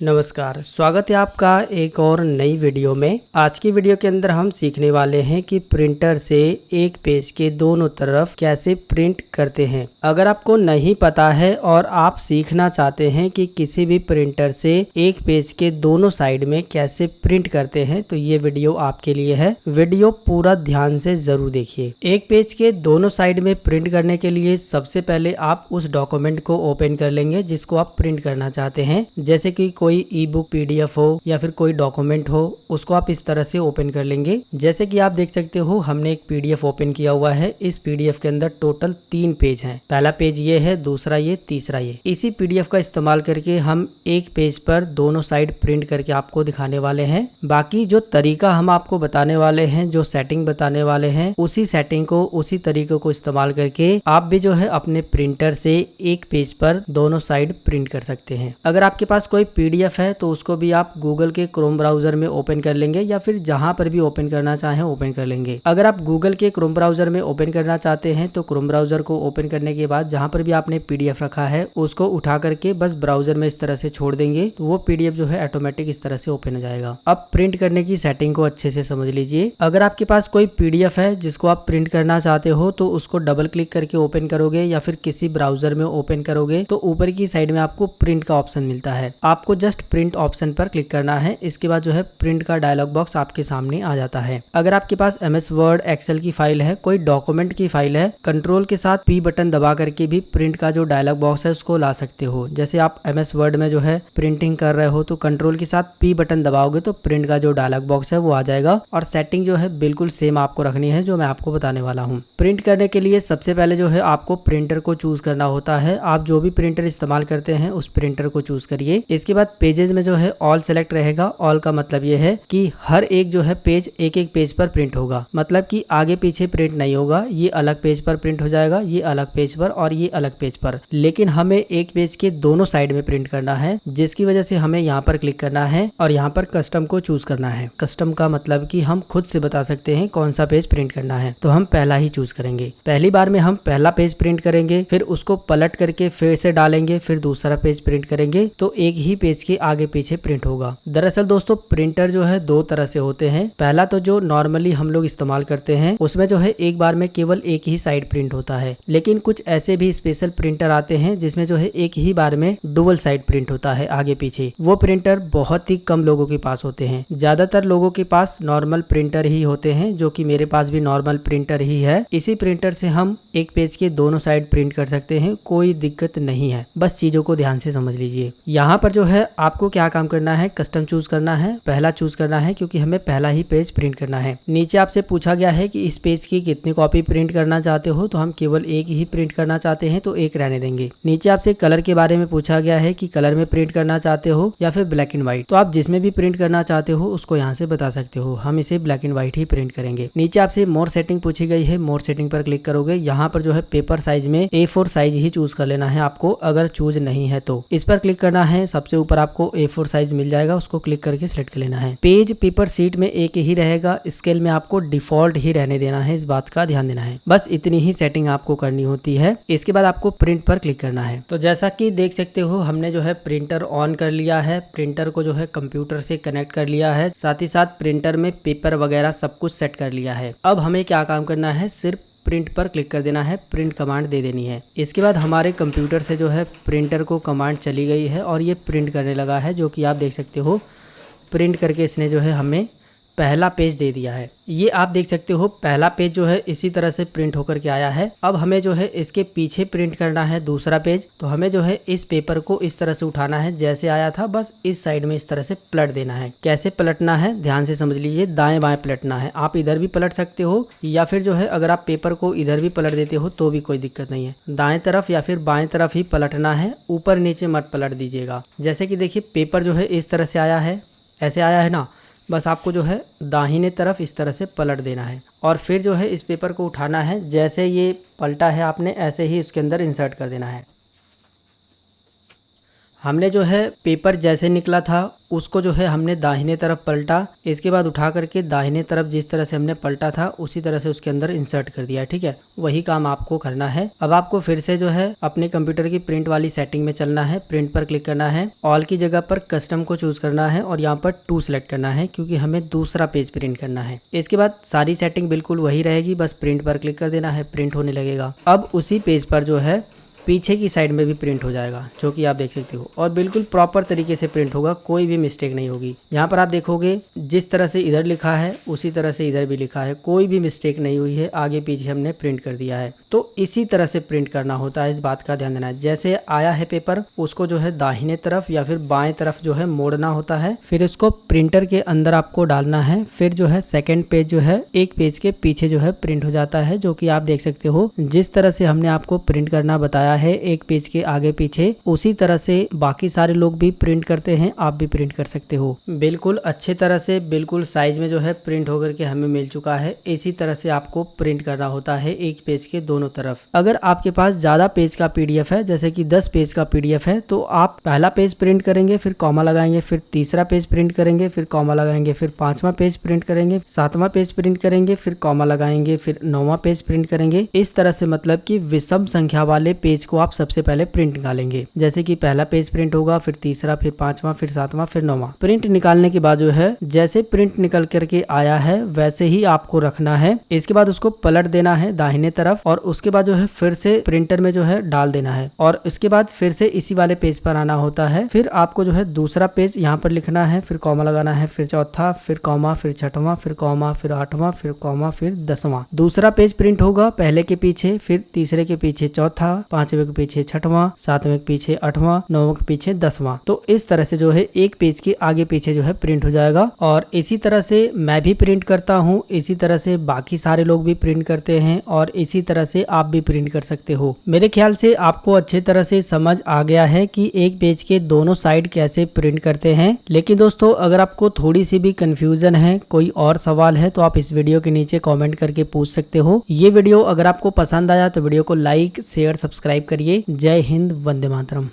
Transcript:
नमस्कार, स्वागत है आपका एक और नई वीडियो में। आज की वीडियो के अंदर हम सीखने वाले हैं कि प्रिंटर से एक पेज के दोनों तरफ कैसे प्रिंट करते हैं। अगर आपको नहीं पता है और आप सीखना चाहते हैं कि किसी भी प्रिंटर से एक पेज के दोनों साइड में कैसे प्रिंट करते हैं तो ये वीडियो आपके लिए है। वीडियो पूरा ध्यान से जरूर देखिए। एक पेज के दोनों साइड में प्रिंट करने के लिए सबसे पहले आप उस डॉक्यूमेंट को ओपन कर लेंगे जिसको आप प्रिंट करना चाहते हैं। जैसे कि कोई ई बुक पीडीएफ हो या फिर कोई डॉक्यूमेंट हो, उसको आप इस तरह से ओपन कर लेंगे। जैसे कि आप देख सकते हो हमने एक पीडीएफ ओपन किया हुआ है। इस पीडीएफ के अंदर टोटल 3 पेज हैं। पहला पेज ये है, दूसरा ये, तीसरा ये। इसी पीडीएफ का इस्तेमाल करके हम एक पेज पर दोनों साइड प्रिंट करके आपको दिखाने वाले हैं। बाकी जो तरीका हम आपको बताने वाले हैं, जो सेटिंग बताने वाले हैं, उसी सेटिंग को, उसी तरीके को इस्तेमाल करके आप भी जो है अपने प्रिंटर से एक पेज पर दोनों साइड प्रिंट कर सकते हैं। अगर आपके पास कोई पीडीएफ है तो उसको भी आप गूगल के क्रोम ब्राउजर में ओपन कर लेंगे या फिर जहां पर भी ओपन करना चाहें ओपन कर लेंगे। अगर आप गूगल के क्रोम ब्राउजर में ओपन करना चाहते हैं तो क्रोम ब्राउजर को ओपन करने के बाद जहां पर भी आपने पीडीएफ रखा है उसको उठा करके बस ब्राउजर में इस तरह से छोड़ देंगे तो वो पीडीएफ जो है ऑटोमेटिक इस तरह से ओपन हो जाएगा। अब प्रिंट करने की सेटिंग को अच्छे से समझ लीजिए। अगर आपके पास कोई पीडीएफ है जिसको आप प्रिंट करना चाहते हो तो उसको डबल क्लिक करके ओपन करोगे या फिर किसी ब्राउजर में ओपन करोगे तो ऊपर की साइड में आपको प्रिंट का ऑप्शन मिलता है। आपको जस्ट प्रिंट ऑप्शन पर क्लिक करना है। इसके बाद जो है प्रिंट का डायलॉग बॉक्स आपके सामने आ जाता है। अगर आपके पास एमएस वर्ड, एक्सेल की फाइल है, कोई डॉक्यूमेंट की फाइल है, कंट्रोल के साथ पी बटन दबा करके भी प्रिंट का जो डायलॉग बॉक्स है उसको ला सकते हो। जैसे आप एमएस वर्ड में जो है प्रिंटिंग कर रहे हो तो कंट्रोल के साथ पी बटन दबाओगे तो प्रिंट का जो डायलॉग बॉक्स है वो आ जाएगा। और सेटिंग जो है बिल्कुल सेम आपको रखनी है जो मैं आपको बताने वाला हूँ। प्रिंट करने के लिए सबसे पहले जो है आपको प्रिंटर को चूज करना होता है। आप जो भी प्रिंटर इस्तेमाल करते हैं उस प्रिंटर को चूज करिए। इसके बाद पेजेस में जो है ऑल सेलेक्ट रहेगा। ऑल का मतलब ये है कि हर एक जो है पेज एक एक पेज पर प्रिंट होगा, मतलब कि आगे पीछे प्रिंट नहीं होगा। ये अलग पेज पर प्रिंट हो जाएगा, ये अलग पेज पर और ये अलग पेज पर। लेकिन हमें एक पेज के दोनों साइड में प्रिंट करना है, जिसकी वजह से हमें यहाँ पर क्लिक करना है और यहाँ पर कस्टम को चूज करना है। कस्टम का मतलब कि हम खुद से बता सकते हैं कौन सा पेज प्रिंट करना है, तो हम पहला ही चूज करेंगे। पहली बार में हम पहला पेज प्रिंट करेंगे, फिर उसको पलट करके फिर से डालेंगे, फिर दूसरा पेज प्रिंट करेंगे तो एक ही पेज के आगे पीछे प्रिंट होगा। दरअसल दोस्तों प्रिंटर जो है 2 तरह से होते हैं। पहला तो जो नॉर्मली हम लोग इस्तेमाल करते हैं उसमें जो है एक बार में केवल एक ही साइड प्रिंट होता है। लेकिन कुछ ऐसे भी स्पेशल प्रिंटर आते हैं जिसमें जो है एक ही बार में डुअल साइड प्रिंट होता है आगे पीछे। वो प्रिंटर बहुत ही कम लोगों के पास होते हैं। ज्यादातर लोगों के पास नॉर्मल प्रिंटर ही होते हैं, जो कि मेरे पास भी नॉर्मल प्रिंटर ही है। इसी प्रिंटर से हम एक पेज के दोनों साइड प्रिंट कर सकते हैं, कोई दिक्कत नहीं है। बस चीजों को ध्यान से समझ लीजिए। यहाँ पर जो है आपको क्या काम करना है, कस्टम चूज करना है। पहला चूज करना है क्योंकि हमें पहला ही पेज प्रिंट करना है। नीचे आपसे पूछा गया है कि इस पेज की कितनी कॉपी प्रिंट करना चाहते हो, तो हम केवल एक ही प्रिंट करना चाहते हैं तो एक रहने देंगे। नीचे आपसे कलर के बारे में पूछा गया है कि कलर में प्रिंट करना चाहते हो या फिर ब्लैक एंड व्हाइट, तो आप जिसमें भी प्रिंट करना चाहते हो उसको यहाँ से बता सकते हो। हम इसे black and white he print करेंगे। नीचे आपसे मोर सेटिंग पूछी गई है, मोर सेटिंग पर क्लिक करोगे। यहाँ पर जो है पेपर साइज में A4 साइज ही चूज कर लेना है आपको, अगर चूज नहीं है तो इस पर क्लिक करना है। सबसे ऊपर आपको A4 साइज मिल जाएगा, उसको क्लिक करके सिलेक्ट कर लेना है। पेज पेपर सीट में एक ही रहेगा, स्केल में आपको डिफॉल्ट ही रहने देना है, इस बात का ध्यान देना है। बस इतनी ही सेटिंग आपको करनी होती है। इसके बाद आपको प्रिंट पर क्लिक करना है। तो जैसा कि देख सकते हो हमने जो है प्रिंटर ऑन कर लिया है, प्रिंटर को जो है कंप्यूटर से कनेक्ट कर लिया है, साथ ही साथ प्रिंटर में पेपर वगैरह सब कुछ सेट कर लिया है। अब हमें क्या काम करना है, सिर्फ प्रिंट पर क्लिक कर देना है, प्रिंट कमांड दे देनी है। इसके बाद हमारे कंप्यूटर से जो है प्रिंटर को कमांड चली गई है और ये प्रिंट करने लगा है, जो कि आप देख सकते हो। प्रिंट करके इसने जो है हमें पहला पेज दे दिया है। ये आप देख सकते हो पहला पेज जो है इसी तरह से प्रिंट होकर के आया है। अब हमें जो है इसके पीछे प्रिंट करना है दूसरा पेज, तो हमें जो है इस पेपर को इस तरह से उठाना है जैसे आया था, बस इस साइड में इस तरह से पलट देना है। कैसे पलटना है ध्यान से समझ लीजिए, दाएं बाएं पलटना है। आप इधर भी पलट सकते हो या फिर जो है अगर आप पेपर को इधर भी पलट देते हो तो भी कोई दिक्कत नहीं है। दाएं तरफ या फिर बाएं तरफ ही पलटना है, ऊपर नीचे मत पलट दीजिएगा। जैसे कि देखिए पेपर जो है इस तरह से आया है, ऐसे आया है ना, बस आपको जो है दाहिने तरफ इस तरह से पलट देना है और फिर जो है इस पेपर को उठाना है, जैसे ये पलटा है आपने ऐसे ही इसके अंदर इंसर्ट कर देना है। हमने जो है पेपर जैसे निकला था उसको जो है हमने दाहिने तरफ पलटा, इसके बाद उठा करके दाहिने तरफ जिस तरह से हमने पलटा था उसी तरह से उसके अंदर इंसर्ट कर दिया। ठीक है, वही काम आपको करना है। अब आपको फिर से जो है अपने कंप्यूटर की प्रिंट वाली सेटिंग में चलना है, प्रिंट पर क्लिक करना है, ऑल की जगह पर कस्टम को चूज करना है और यहाँ पर 2 सेलेक्ट करना है क्योंकि हमें दूसरा पेज प्रिंट करना है। इसके बाद सारी सेटिंग बिल्कुल वही रहेगी, बस प्रिंट पर क्लिक कर देना है, प्रिंट होने लगेगा। अब उसी पेज पर जो है पीछे की साइड में भी प्रिंट हो जाएगा, जो कि आप देख सकते हो, और बिल्कुल प्रॉपर तरीके से प्रिंट होगा, कोई भी मिस्टेक नहीं होगी। यहाँ पर आप देखोगे जिस तरह से इधर लिखा है उसी तरह से इधर भी लिखा है, कोई भी मिस्टेक नहीं हुई है, आगे पीछे हमने प्रिंट कर दिया है। तो इसी तरह से प्रिंट करना होता है, इस बात का ध्यान देना है। जैसे आया है पेपर उसको जो है दाहिने तरफ या फिर बाएं तरफ जो है मोड़ना होता है, फिर इसको प्रिंटर के अंदर आपको डालना है, फिर जो है सेकेंड पेज जो है एक पेज के पीछे जो है प्रिंट हो जाता है, जो कि आप देख सकते हो। जिस तरह से हमने आपको प्रिंट करना बताया है एक पेज के आगे पीछे, उसी तरह से बाकी सारे लोग भी प्रिंट करते हैं, आप भी प्रिंट कर सकते हो। बिल्कुल अच्छे तरह से बिल्कुल साइज में जो है प्रिंट होकर के हमें मिल चुका है। इसी तरह से आपको प्रिंट करना होता है एक पेज के दोनों तरफ। अगर आपके पास ज्यादा पेज का पीडीएफ है, जैसे कि 10 पेज का पीडीएफ है, तो आप पहला पेज प्रिंट करेंगे, फिर कॉमा लगाएंगे, फिर तीसरा पेज प्रिंट करेंगे, फिर कॉमा लगाएंगे, फिर 5वां पेज प्रिंट करेंगे, 7वां पेज प्रिंट करेंगे, फिर कॉमा लगाएंगे, फिर 9वां पेज प्रिंट करेंगे। इस तरह से मतलब कि विषम संख्या वाले पेज को आप सबसे पहले प्रिंट निकालेंगे। जैसे कि पहला पेज प्रिंट होगा, फिर तीसरा, फिर 5वां, फिर 7वां, फिर 9वां। प्रिंट निकालने के बाद जो है जैसे प्रिंट निकल करके आया है वैसे ही आपको रखना है। इसके बाद उसको पलट देना है दाहिने तरफ और उसके बाद जो है फिर से प्रिंटर में जो है डाल देना है और उसके बाद फिर से इसी वाले पेज पर आना होता है। फिर आपको जो है दूसरा पेज यहाँ पर लिखना है, फिर कॉमा लगाना है, फिर चौथा, फिर कॉमा, फिर 6वां, फिर कॉमा, फिर 8वां, फिर कॉमा, फिर 10वां। दूसरा पेज प्रिंट होगा पहले के पीछे, फिर तीसरे के पीछे चौथा, 5वें के पीछे 6वां, 7वें के पीछे 8वां, 9वें के पीछे 10वां। तो इस तरह से जो है एक पेज के आगे पीछे जो है प्रिंट हो जाएगा। और इसी तरह से मैं भी प्रिंट करता हूँ, इसी तरह से बाकी सारे लोग भी प्रिंट करते हैं और इसी तरह से आप भी प्रिंट कर सकते हो। मेरे ख्याल से आपको अच्छे तरह से समझ आ गया है कि एक पेज के दोनों साइड कैसे प्रिंट करते हैं। लेकिन दोस्तों अगर आपको थोड़ी सी भी कंफ्यूजन है, कोई और सवाल है, तो आप इस वीडियो के नीचे कमेंट करके पूछ सकते हो। ये वीडियो अगर आपको पसंद आया तो वीडियो को लाइक, शेयर, सब्सक्राइब करिए। जय हिंद, वंदे मातरम।